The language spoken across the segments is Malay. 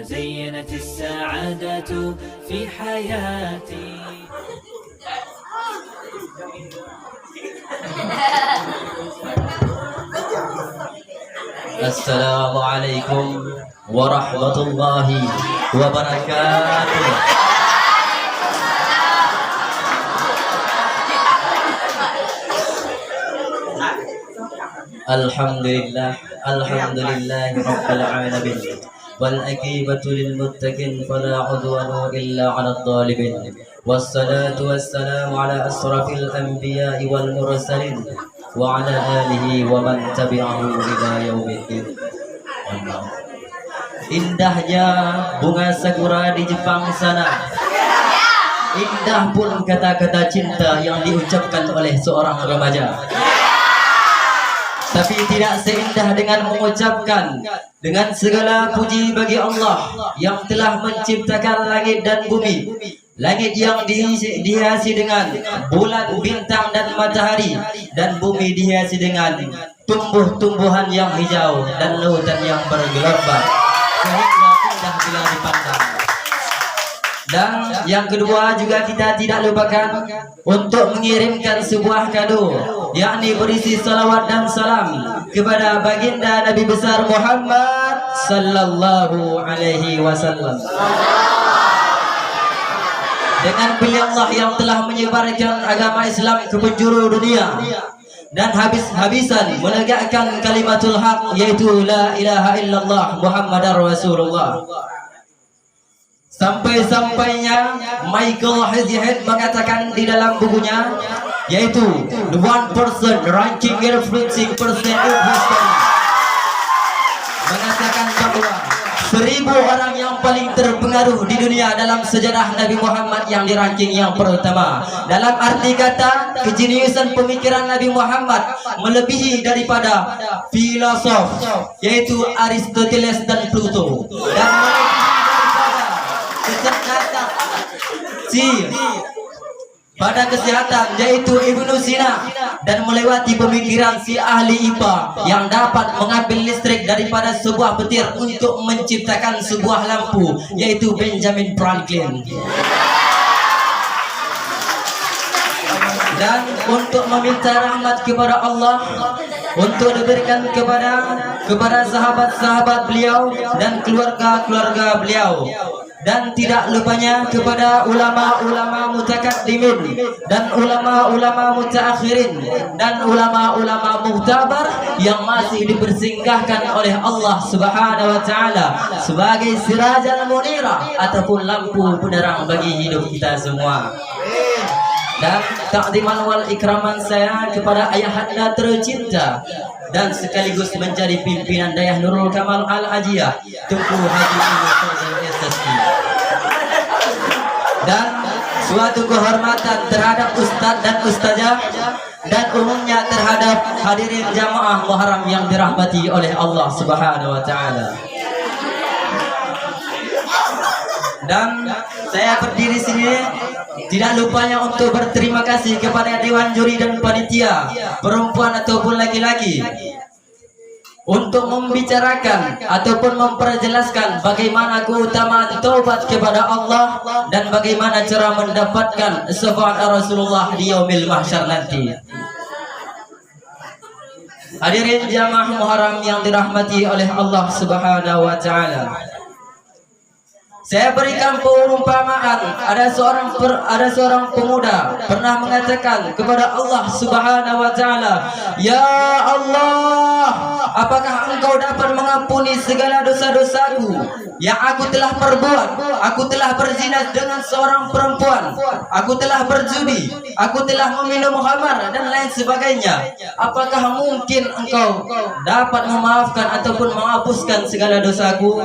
تزينت السعادة في حياتي. السلام عليكم ورحمة الله وبركاته. Alhamdulillah, alhamdulillah rabbil alamin. Wal aqibatu lil muttaqin fala udwana illa 'alal zalimin. Wassalatu wassalamu ala asrafil anbiya'i wal mursalin wa ala alihi wa man tabi'ahu ila yaumiddin. Indahnya bunga sakura di Jepang sana. Indah pun kata-kata cinta yang diucapkan oleh seorang remaja. Tapi tidak seindah dengan mengucapkan dengan segala puji bagi Allah yang telah menciptakan langit dan bumi. Langit yang dihiasi dengan bulan, bintang dan matahari, dan bumi dihiasi dengan tumbuh-tumbuhan yang hijau dan lautan yang bergelombang sehingga indah bila dipandang. Dan yang kedua juga kita tidak lupakan untuk mengirimkan sebuah kado, yakni berisi salawat dan salam kepada baginda Nabi besar Muhammad sallallahu alaihi wasallam. Dengan beliaulah yang telah menyebarkan agama Islam ke penjuru dunia dan habis-habisan menegakkan kalimatul haq, yaitu la ilaha illallah Muhammadar Rasulullah. Sampai-sampainya Michael Hazihad mengatakan di dalam bukunya, yaitu the 1% ranking influencing person of history, mengatakan bahwa 1000 orang yang paling terpengaruh di dunia dalam sejarah Nabi Muhammad yang diranking yang pertama. Dalam arti kata, kejeniusan pemikiran Nabi Muhammad melebihi daripada filosof, yaitu Aristoteles dan Plato, dan pada kesehatan, yaitu Ibnu Sina, dan melewati pemikiran si ahli IPA yang dapat mengambil listrik daripada sebuah petir untuk menciptakan sebuah lampu, yaitu Benjamin Franklin. Dan untuk meminta rahmat kepada Allah, untuk diberikan kepada sahabat-sahabat beliau dan keluarga-keluarga beliau, dan tidak lupanya kepada ulama-ulama mutakaddimin dan ulama-ulama mutaakhirin dan ulama-ulama muhtabar yang masih dipersinggahkan oleh Allah Subhanahu wa taala sebagai sirajan munira ataupun lampu penerang bagi hidup kita semua. Dan takdiman wal ikraman saya kepada ayahanda tercinta dan sekaligus menjadi pimpinan Dayah Nurul Kamal Al-Ajiyah, Tunku Haji Muhammad SSI. Dan suatu kehormatan terhadap ustadz dan ustazah dan umumnya terhadap hadirin jamaah Muharram yang dirahmati oleh Allah Subhanahu wa taala. Dan saya berdiri sini tidak lupanya untuk berterima kasih kepada dewan juri dan panitia, perempuan ataupun laki-laki, untuk membicarakan ataupun memperjelaskan bagaimana keutamaan taubat kepada Allah dan bagaimana cara mendapatkan syafaat Rasulullah di yaumil mahsyar nanti. Hadirin jamaah Muharram yang dirahmati oleh Allah Subhanahu wa taala. Saya berikan perumpamaan, ada seorang pemuda pernah mengatakan kepada Allah Subhanahu wa taala, "Ya Allah, apakah Engkau dapat mengampuni segala dosa-dosaku yang aku telah perbuat? Aku telah berzina dengan seorang perempuan, aku telah berjudi, aku telah meminum khamar dan lain sebagainya. Apakah mungkin Engkau dapat memaafkan ataupun menghapuskan segala dosaku?"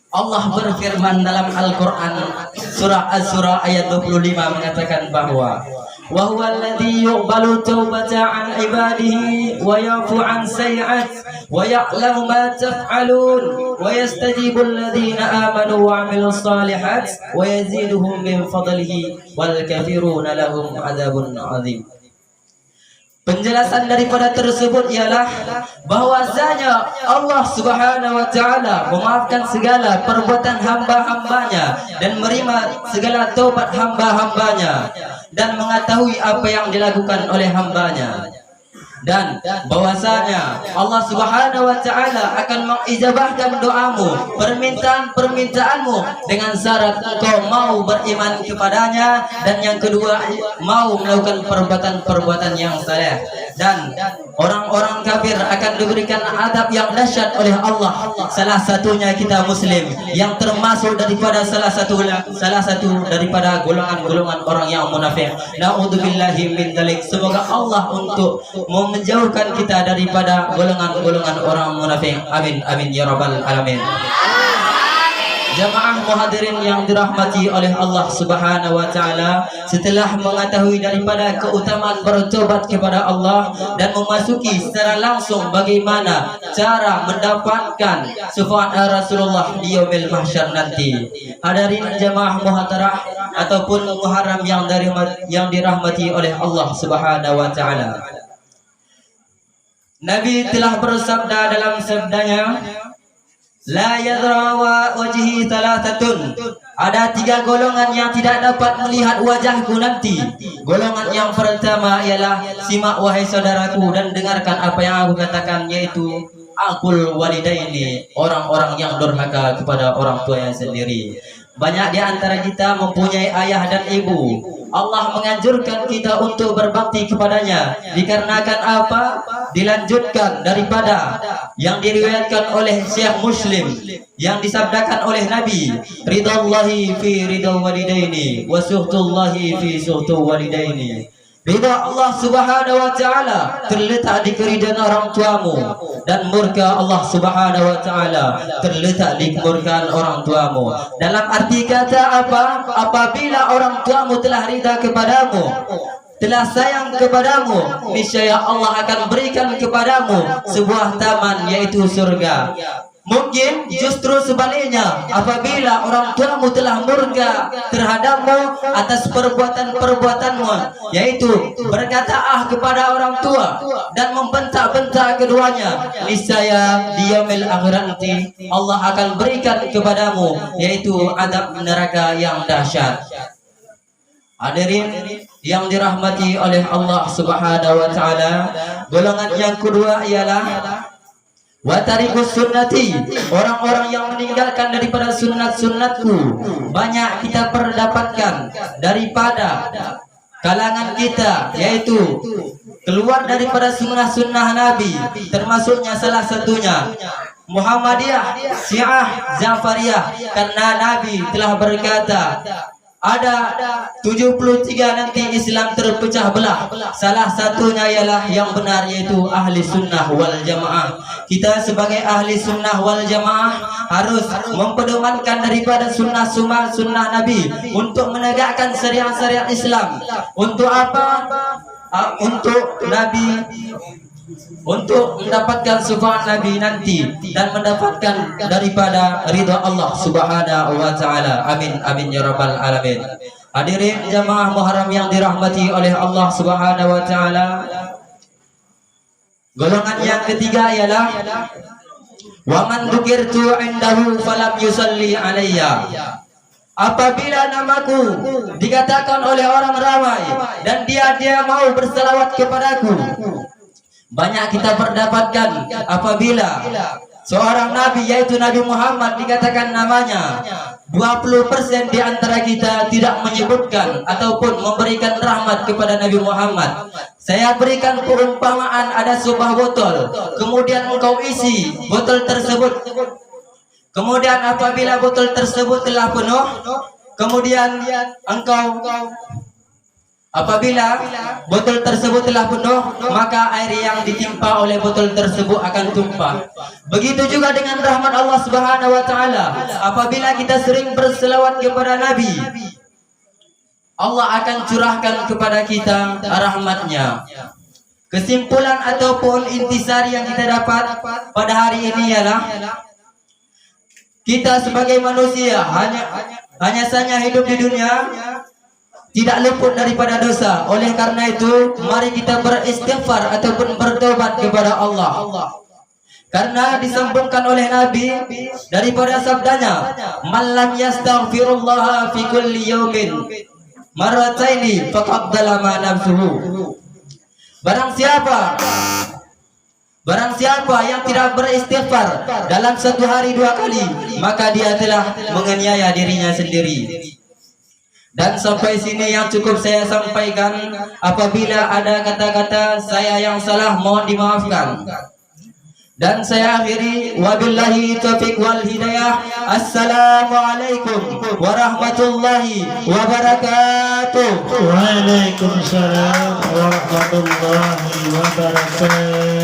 Allah berfirman dalam Al-Quran surah Az-Zura ayat 25 mengatakan bahwa wa huwa alladhi yuqbalu taubata an ibadihi wa yafu an sayi'at wa ya'lamu ma taf'alun wa yastajibu alladhina amanu wa 'amilus salihat wa yaziduhum min fadlihi wal kafiruna lahum 'adzabun 'adzim. Penjelasan daripada tersebut ialah bahwasanya Allah Subhanahu wa taala memaafkan segala perbuatan hamba-hambanya dan menerima segala taubat hamba-hambanya dan mengetahui apa yang dilakukan oleh hambanya. Dan bahwasanya Allah Subhanahu wa taala akan mengijabahkan doamu, permintaan-permintaanmu dengan syarat kau mau beriman kepadanya, dan yang kedua mau melakukan perbuatan-perbuatan yang saleh. Dan orang-orang kafir akan diberikan adab yang dahsyat oleh Allah. Salah satunya kita muslim yang termasuk daripada salah satu daripada golongan-golongan orang yang munafik. Naudzubillahi min dzalik. Semoga Allah untuk menjauhkan kita daripada golongan-golongan orang munafik. Amin amin ya rabbal alamin. Jamaah muhadirin yang dirahmati oleh Allah Subhanahu wa taala, setelah mengetahui daripada keutamaan bertobat kepada Allah dan memasuki secara langsung bagaimana cara mendapatkan syafaat Rasulullah di yaumil mahsyar nanti. Hadirin jamaah muhadarah ataupun muharram yang dirahmati oleh Allah Subhanahu wa taala. Nabi telah bersabda dalam sabdanya, la yadra wajhi thalathatun. Ada 3 golongan yang tidak dapat melihat wajahku nanti. Golongan yang pertama ialah, simak wahai saudaraku dan dengarkan apa yang aku katakan, yaitu aqul walidaini, orang-orang yang durhaka kepada orang tuanya sendiri. Banyak di antara kita mempunyai ayah dan ibu. Allah menganjurkan kita untuk berbakti kepadanya. Dikarenakan apa? Dilanjutkan daripada yang diriwayatkan oleh Syekh Muslim, yang disabdakan oleh Nabi, ridallahi fi ridha walidaini wa suhtullahi fi suhtu walidaini. Ridha Allah Subhanahu wa taala terletak di keridhaan orang tuamu, dan murka Allah Subhanahu wa taala terletak di kemurkaan orang tuamu. Dalam arti kata apa? Apabila orang tuamu telah ridha kepadamu, telah sayang kepadamu, niscaya Allah akan berikan kepadamu sebuah taman, yaitu surga. Mungkin justru sebaliknya, apabila orang tuamu telah murka terhadapmu atas perbuatan-perbuatanmu, yaitu berkata kepada orang tua dan membentak-bentak keduanya, niscaya di yaumil akhirat nanti Allah akan berikan kepadamu yaitu adab neraka yang dahsyat. Hadirin yang dirahmati oleh Allah Subhanahu wa taala, golongan yang kedua ialah watarikus sunnati, orang-orang yang meninggalkan daripada sunat-sunatku. Banyak kita perdapatkan daripada kalangan kita, yaitu keluar daripada sunnah-sunnah Nabi, termasuknya salah satunya Muhammadiyah, Syiah, Jafariyah. Karena Nabi telah berkata, ada 73 nanti Islam terpecah belah. Salah satunya ialah yang benar, yaitu ahli sunnah wal jamaah. Kita sebagai ahli sunnah wal jamaah harus mempedomankan daripada sunnah Nabi untuk menegakkan syariat Islam. Untuk apa? Untuk Nabi, untuk mendapatkan syafaat Nabi nanti dan mendapatkan daripada ridha Allah Subhanahu wa taala. Amin amin ya rabbal alamin. Hadirin jamaah muharram yang dirahmati oleh Allah Subhanahu wa taala, golongan yang ketiga ialah wa man dzukirtu indahu falam yusalli alayya. Apabila namaku dikatakan oleh orang ramai dan dia mau berselawat kepadaku. Banyak kita perdapatkan apabila seorang nabi, yaitu Nabi Muhammad, dikatakan namanya, 20% di antara kita tidak menyebutkan ataupun memberikan rahmat kepada Nabi Muhammad. Saya berikan perumpamaan, ada sebuah botol, kemudian engkau isi botol tersebut. Kemudian apabila botol tersebut telah penuh, kemudian apabila botol tersebut telah penuh, maka air yang ditimpa oleh botol tersebut akan tumpah. Begitu juga dengan rahmat Allah Subhanahu wa taala. Apabila kita sering berselawat kepada Nabi, Allah akan curahkan kepada kita rahmatnya. Kesimpulan ataupun intisari yang kita dapat pada hari ini ialah kita sebagai manusia hanya saja hidup di dunia, tidak luput daripada dosa. Oleh karena itu, mari kita beristighfar ataupun bertobat kepada Allah. Karena disambungkan oleh Nabi daripada sabdanya, "Man lam yastaghfirullah fi kulli yawmin marrataini faqad zalama nafsuhu." Barang siapa yang tidak beristighfar dalam satu hari 2 kali, maka dia telah menganiaya dirinya sendiri. Dan sampai sini yang cukup saya sampaikan. Apabila ada kata-kata saya yang salah, mohon dimaafkan. Dan saya akhiri, wabillahi taufiq wal hidayah. Assalamualaikum warahmatullahi wabarakatuh. Waalaikumsalam warahmatullahi wabarakatuh.